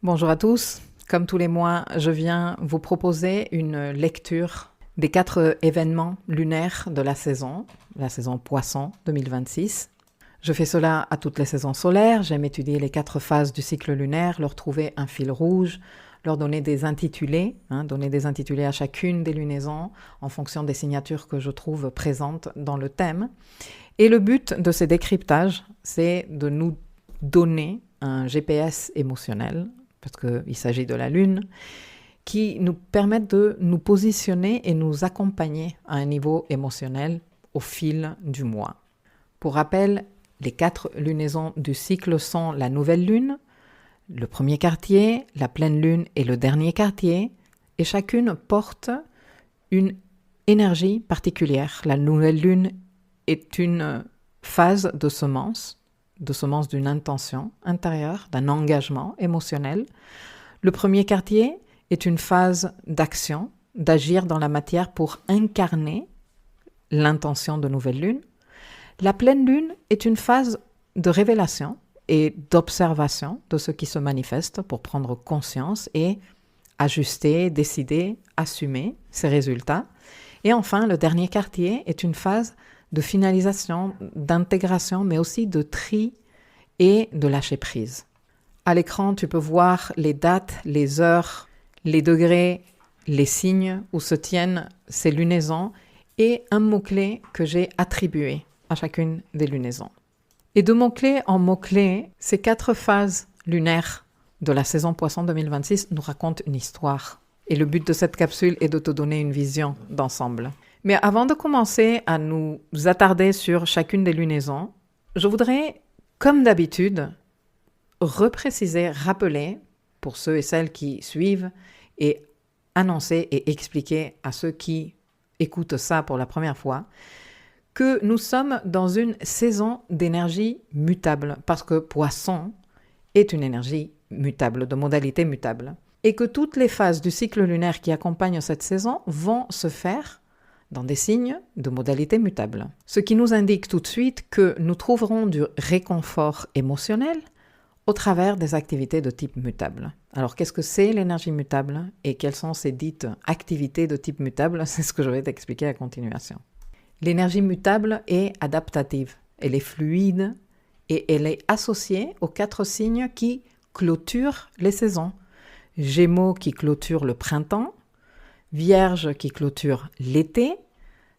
Bonjour à tous. Comme tous les mois, je viens vous proposer une lecture des 4 événements lunaires de la saison Poisson 2026. Je fais cela à toutes les saisons solaires. J'aime étudier les 4 phases du cycle lunaire, leur trouver un fil rouge, leur donner des intitulés, donner des intitulés à chacune des lunaisons en fonction des signatures que je trouve présentes dans le thème. Et le but de ces décryptages, c'est de nous donner un GPS émotionnel, parce qu'il s'agit de la Lune, qui nous permettent de nous positionner et nous accompagner à un niveau émotionnel au fil du mois. Pour rappel, les 4 lunaisons du cycle sont la nouvelle Lune, le premier quartier, la pleine Lune et le dernier quartier, et chacune porte une énergie particulière. La nouvelle Lune est une phase de semence d'une intention intérieure, d'un engagement émotionnel. Le premier quartier est une phase d'action, d'agir dans la matière pour incarner l'intention de nouvelle lune. La pleine lune est une phase de révélation et d'observation de ce qui se manifeste pour prendre conscience et ajuster, décider, assumer ces résultats. Et enfin, le dernier quartier est une phase de finalisation, d'intégration, mais aussi de tri et de lâcher prise. À l'écran, tu peux voir les dates, les heures, les degrés, les signes où se tiennent ces lunaisons et un mot-clé que j'ai attribué à chacune des lunaisons. Et de mot-clé en mot-clé, ces 4 phases lunaires de la saison Poisson 2026 nous racontent une histoire. Et le but de cette capsule est de te donner une vision d'ensemble. Mais avant de commencer à nous attarder sur chacune des lunaisons, je voudrais, comme d'habitude, repréciser, rappeler, pour ceux et celles qui suivent, et annoncer et expliquer à ceux qui écoutent ça pour la première fois, que nous sommes dans une saison d'énergie mutable, parce que Poisson est une énergie mutable, de modalité mutable, et que toutes les phases du cycle lunaire qui accompagnent cette saison vont se faire dans des signes de modalité mutable. Ce qui nous indique tout de suite que nous trouverons du réconfort émotionnel au travers des activités de type mutable. Alors, qu'est-ce que c'est l'énergie mutable et quelles sont ces dites activités de type mutable? C'est ce que je vais t'expliquer à continuation. L'énergie mutable est adaptative, elle est fluide et elle est associée aux 4 signes qui clôturent les saisons. Gémeaux qui clôture le printemps, Vierge qui clôture l'été,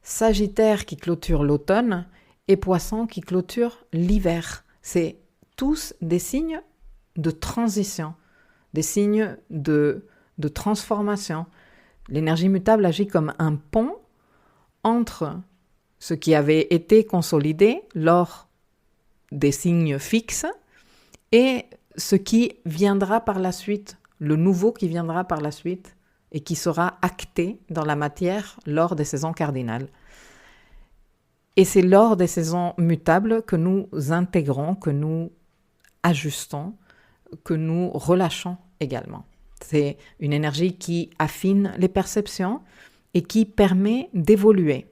Sagittaire qui clôture l'automne et Poisson qui clôture l'hiver. C'est tous des signes de transition, des signes de transformation. L'énergie mutable agit comme un pont entre ce qui avait été consolidé lors des signes fixes et ce qui viendra par la suite, le nouveau qui viendra par la suite et qui sera acté dans la matière lors des saisons cardinales. Et c'est lors des saisons mutables que nous intégrons, que nous ajustons, que nous relâchons également. C'est une énergie qui affine les perceptions et qui permet d'évoluer.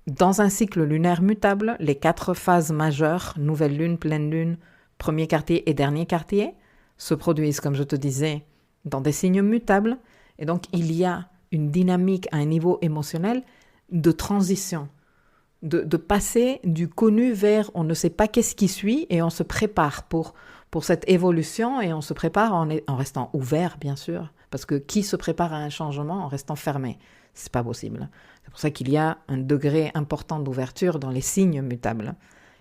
Dans un cycle lunaire mutable, les 4 phases majeures, nouvelle lune, pleine lune, premier quartier et dernier quartier, se produisent, comme je te disais, dans des signes mutables. Et donc, il y a une dynamique à un niveau émotionnel de transition, de passer du connu vers on ne sait pas qu'est-ce qui suit et on se prépare pour cette évolution et on se prépare en restant ouvert, bien sûr, parce que qui se prépare à un changement en restant fermé? C'est pas possible. C'est pour ça qu'il y a un degré important d'ouverture dans les signes mutables.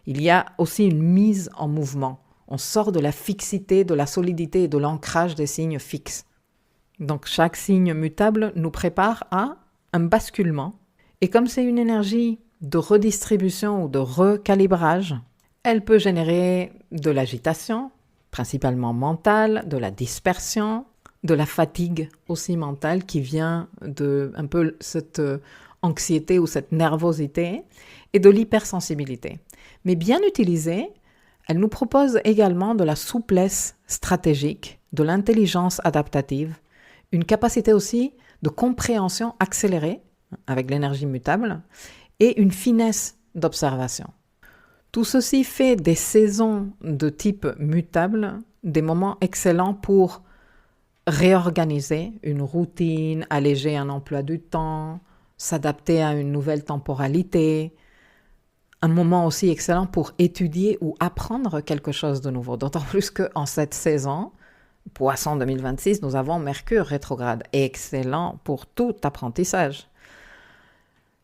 Il y a aussi une mise en mouvement. On sort de la fixité, de la solidité et de l'ancrage des signes fixes. Donc chaque signe mutable nous prépare à un basculement. Et comme c'est une énergie de redistribution ou de recalibrage, elle peut générer de l'agitation, principalement mentale, de la dispersion, de la fatigue aussi mentale qui vient de un peu cette anxiété ou cette nervosité et de l'hypersensibilité. Mais bien utilisée, elle nous propose également de la souplesse stratégique, de l'intelligence adaptative, une capacité aussi de compréhension accélérée avec l'énergie mutable et une finesse d'observation. Tout ceci fait des saisons de type mutable des moments excellents pour réorganiser une routine, alléger un emploi du temps, s'adapter à une nouvelle temporalité. Un moment aussi excellent pour étudier ou apprendre quelque chose de nouveau. D'autant plus qu'en cette saison, Poisson 2026, nous avons Mercure rétrograde. Excellent pour tout apprentissage.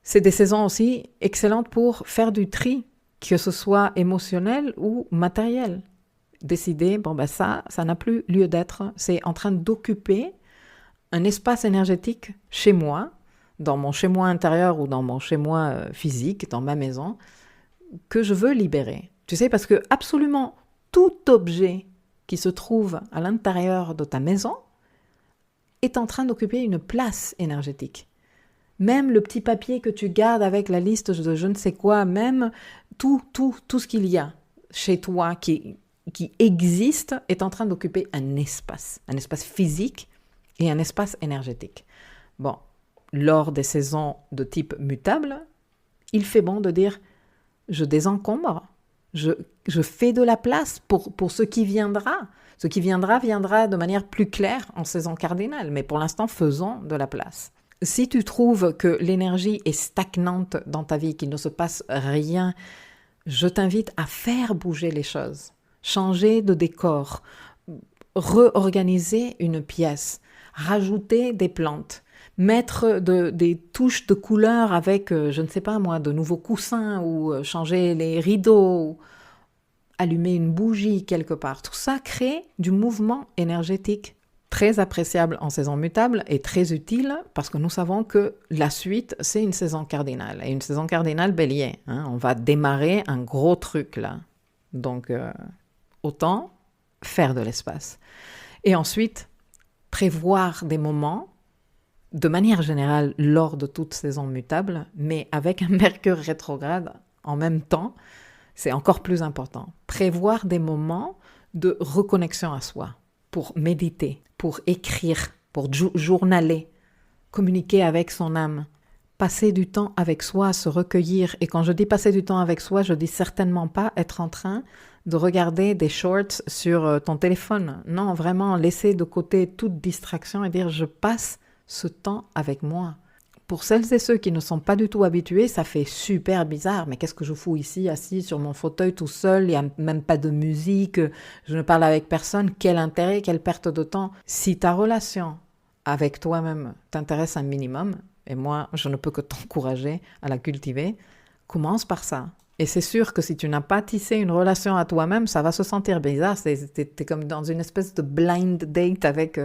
C'est des saisons aussi excellentes pour faire du tri, que ce soit émotionnel ou matériel. Décider, ça n'a plus lieu d'être. C'est en train d'occuper un espace énergétique chez moi, dans mon chez-moi intérieur ou dans mon chez-moi physique, dans ma maison, que je veux libérer. Tu sais, parce que absolument tout objet qui se trouve à l'intérieur de ta maison est en train d'occuper une place énergétique. Même le petit papier que tu gardes avec la liste de je ne sais quoi, même tout ce qu'il y a chez toi qui existe est en train d'occuper un espace physique et un espace énergétique. Bon, lors des saisons de type mutable, il fait bon de dire je désencombre, je fais de la place pour ce qui viendra. Ce qui viendra de manière plus claire en saison cardinale, mais pour l'instant, faisons de la place. Si tu trouves que l'énergie est stagnante dans ta vie, qu'il ne se passe rien, je t'invite à faire bouger les choses, changer de décor, réorganiser une pièce, rajouter des plantes, mettre des touches de couleur avec, je ne sais pas moi, de nouveaux coussins ou changer les rideaux, ou allumer une bougie quelque part. Tout ça crée du mouvement énergétique très appréciable en saison mutable et très utile parce que nous savons que la suite, c'est une saison cardinale. Et une saison cardinale bélier. On va démarrer un gros truc là. Donc, autant faire de l'espace. Et ensuite, prévoir des moments, de manière générale, lors de toute saison mutable, mais avec un Mercure rétrograde en même temps, c'est encore plus important. Prévoir des moments de reconnexion à soi, pour méditer, pour écrire, pour journaler, communiquer avec son âme, passer du temps avec soi, se recueillir. Et quand je dis passer du temps avec soi, je dis certainement pas être en train de regarder des shorts sur ton téléphone. Non, vraiment laisser de côté toute distraction et dire je passe ce temps avec moi. Pour celles et ceux qui ne sont pas du tout habitués, ça fait super bizarre. Mais qu'est-ce que je fous ici, assis sur mon fauteuil tout seul? Il n'y a même pas de musique, je ne parle avec personne. Quel intérêt, quelle perte de temps. Si ta relation avec toi-même t'intéresse un minimum, et moi, je ne peux que t'encourager à la cultiver, commence par ça. Et c'est sûr que si tu n'as pas tissé une relation à toi-même, ça va se sentir bizarre. T'es comme dans une espèce de blind date avec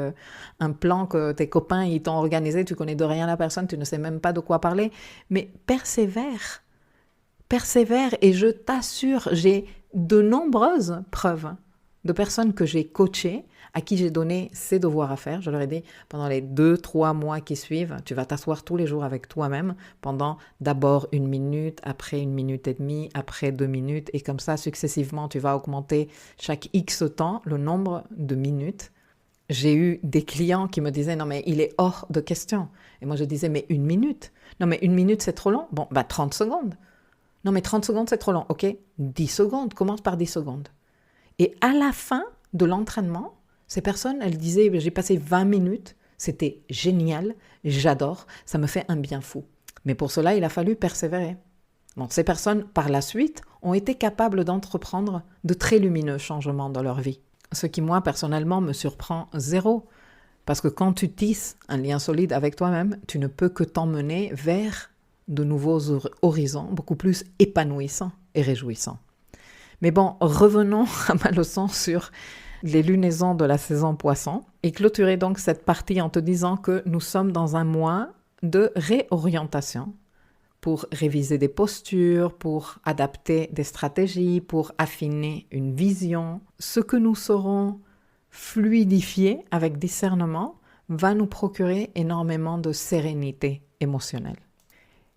un plan que tes copains ils t'ont organisé, tu connais de rien la personne, tu ne sais même pas de quoi parler. Mais persévère et je t'assure, j'ai de nombreuses preuves de personnes que j'ai coachées, à qui j'ai donné ces devoirs à faire. Je leur ai dit, pendant les 2-3 mois qui suivent, tu vas t'asseoir tous les jours avec toi-même pendant d'abord 1 minute, après 1 minute et demie, après 2 minutes, et comme ça, successivement, tu vas augmenter chaque X temps le nombre de minutes. J'ai eu des clients qui me disaient, non mais il est hors de question. Et moi je disais, mais 1 minute. Non mais 1 minute c'est trop long. Bon, 30 secondes. Non mais 30 secondes c'est trop long. Ok, 10 secondes, commence par 10 secondes. Et à la fin de l'entraînement, ces personnes, elles disaient, j'ai passé 20 minutes, c'était génial, j'adore, ça me fait un bien fou. Mais pour cela, il a fallu persévérer. Bon, ces personnes, par la suite, ont été capables d'entreprendre de très lumineux changements dans leur vie. Ce qui, moi, personnellement, me surprend zéro. Parce que quand tu tisses un lien solide avec toi-même, tu ne peux que t'emmener vers de nouveaux horizons beaucoup plus épanouissants et réjouissants. Mais bon, revenons à ma leçon sur les lunaisons de la saison poisson et clôturer donc cette partie en te disant que nous sommes dans un mois de réorientation pour réviser des postures, pour adapter des stratégies, pour affiner une vision. Ce que nous saurons fluidifier avec discernement va nous procurer énormément de sérénité émotionnelle.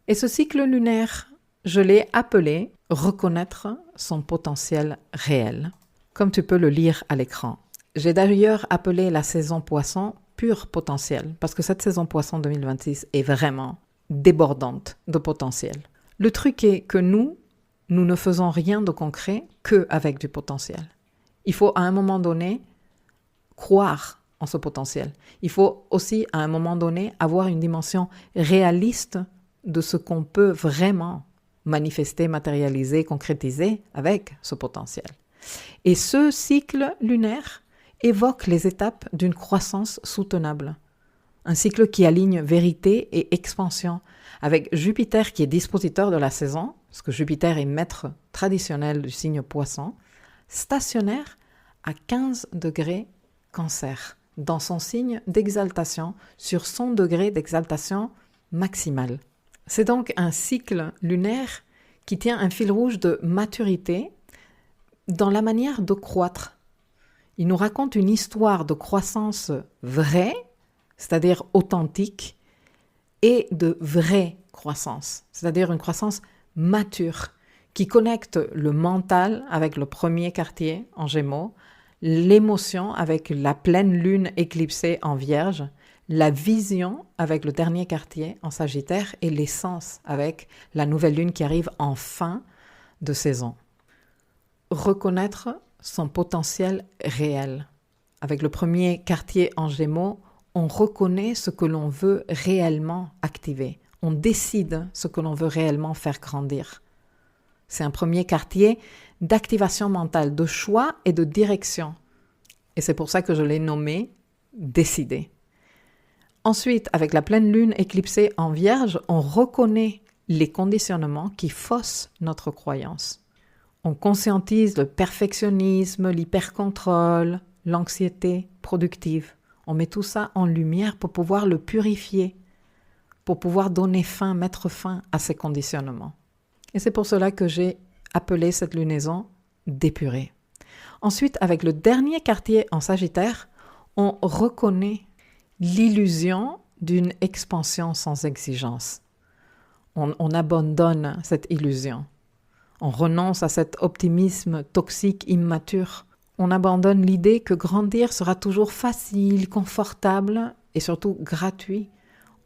Et ce cycle lunaire, je l'ai appelé « Reconnaître son potentiel réel », comme tu peux le lire à l'écran. J'ai d'ailleurs appelé la saison poisson « pur potentiel », parce que cette saison poisson 2026 est vraiment débordante de potentiel. Le truc est que nous ne faisons rien de concret qu'avec du potentiel. Il faut à un moment donné croire en ce potentiel. Il faut aussi, à un moment donné, avoir une dimension réaliste de ce qu'on peut vraiment manifester, matérialiser, concrétiser avec ce potentiel. Et ce cycle lunaire évoque les étapes d'une croissance soutenable. Un cycle qui aligne vérité et expansion, avec Jupiter qui est dispositeur de la saison, parce que Jupiter est maître traditionnel du signe Poisson, stationnaire à 15 degrés Cancer, dans son signe d'exaltation, sur son degré d'exaltation maximale. C'est donc un cycle lunaire qui tient un fil rouge de maturité dans la manière de croître. Il nous raconte une histoire de croissance vraie, c'est-à-dire authentique, et de vraie croissance, c'est-à-dire une croissance mature, qui connecte le mental avec le premier quartier en Gémeaux, l'émotion avec la pleine lune éclipsée en Vierge, la vision avec le dernier quartier en Sagittaire et l'essence avec la nouvelle lune qui arrive en fin de saison. Reconnaître son potentiel réel. Avec le premier quartier en Gémeaux, on reconnaît ce que l'on veut réellement activer. On décide ce que l'on veut réellement faire grandir. C'est un premier quartier d'activation mentale, de choix et de direction. Et c'est pour ça que je l'ai nommé « décider ». Ensuite, avec la pleine lune éclipsée en Vierge, on reconnaît les conditionnements qui faussent notre croyance. On conscientise le perfectionnisme, l'hypercontrôle, l'anxiété productive. On met tout ça en lumière pour pouvoir le purifier, pour pouvoir donner fin, mettre fin à ces conditionnements. Et c'est pour cela que j'ai appelé cette lunaison « d'épurer ». Ensuite, avec le dernier quartier en Sagittaire, on reconnaît l'illusion d'une expansion sans exigence. On abandonne cette illusion. On renonce à cet optimisme toxique, immature. On abandonne l'idée que grandir sera toujours facile, confortable et surtout gratuit.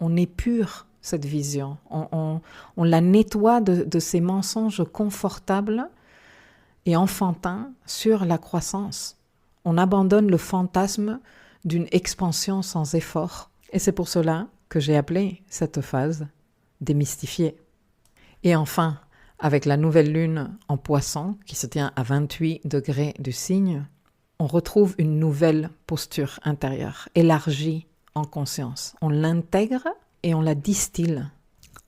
On épure cette vision. On la nettoie de ces mensonges confortables et enfantins sur la croissance. On abandonne le fantasme d'une expansion sans effort. Et c'est pour cela que j'ai appelé cette phase « démystifier ». Et enfin, avec la nouvelle lune en Poisson, qui se tient à 28 degrés du signe, on retrouve une nouvelle posture intérieure, élargie en conscience. On l'intègre et on la distille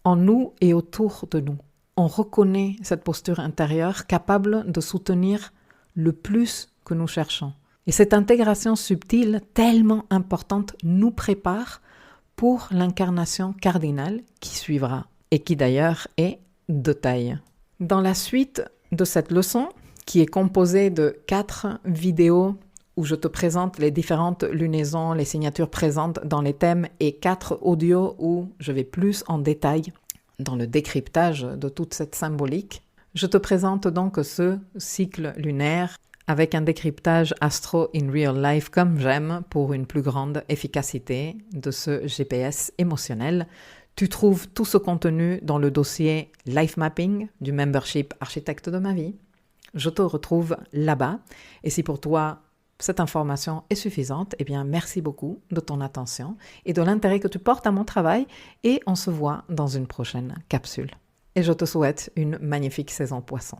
en nous et autour de nous. On reconnaît cette posture intérieure capable de soutenir le plus que nous cherchons. Et cette intégration subtile, tellement importante, nous prépare pour l'incarnation cardinale qui suivra et qui d'ailleurs est de taille. Dans la suite de cette leçon, qui est composée de 4 vidéos où je te présente les différentes lunaisons, les signatures présentes dans les thèmes et 4 audios où je vais plus en détail dans le décryptage de toute cette symbolique, je te présente donc ce cycle lunaire avec un décryptage astro in real life comme j'aime pour une plus grande efficacité de ce GPS émotionnel. Tu trouves tout ce contenu dans le dossier Life Mapping du membership Architecte de ma vie. Je te retrouve là-bas. Et si pour toi, cette information est suffisante, eh bien, merci beaucoup de ton attention et de l'intérêt que tu portes à mon travail. Et on se voit dans une prochaine capsule. Et je te souhaite une magnifique saison Poisson.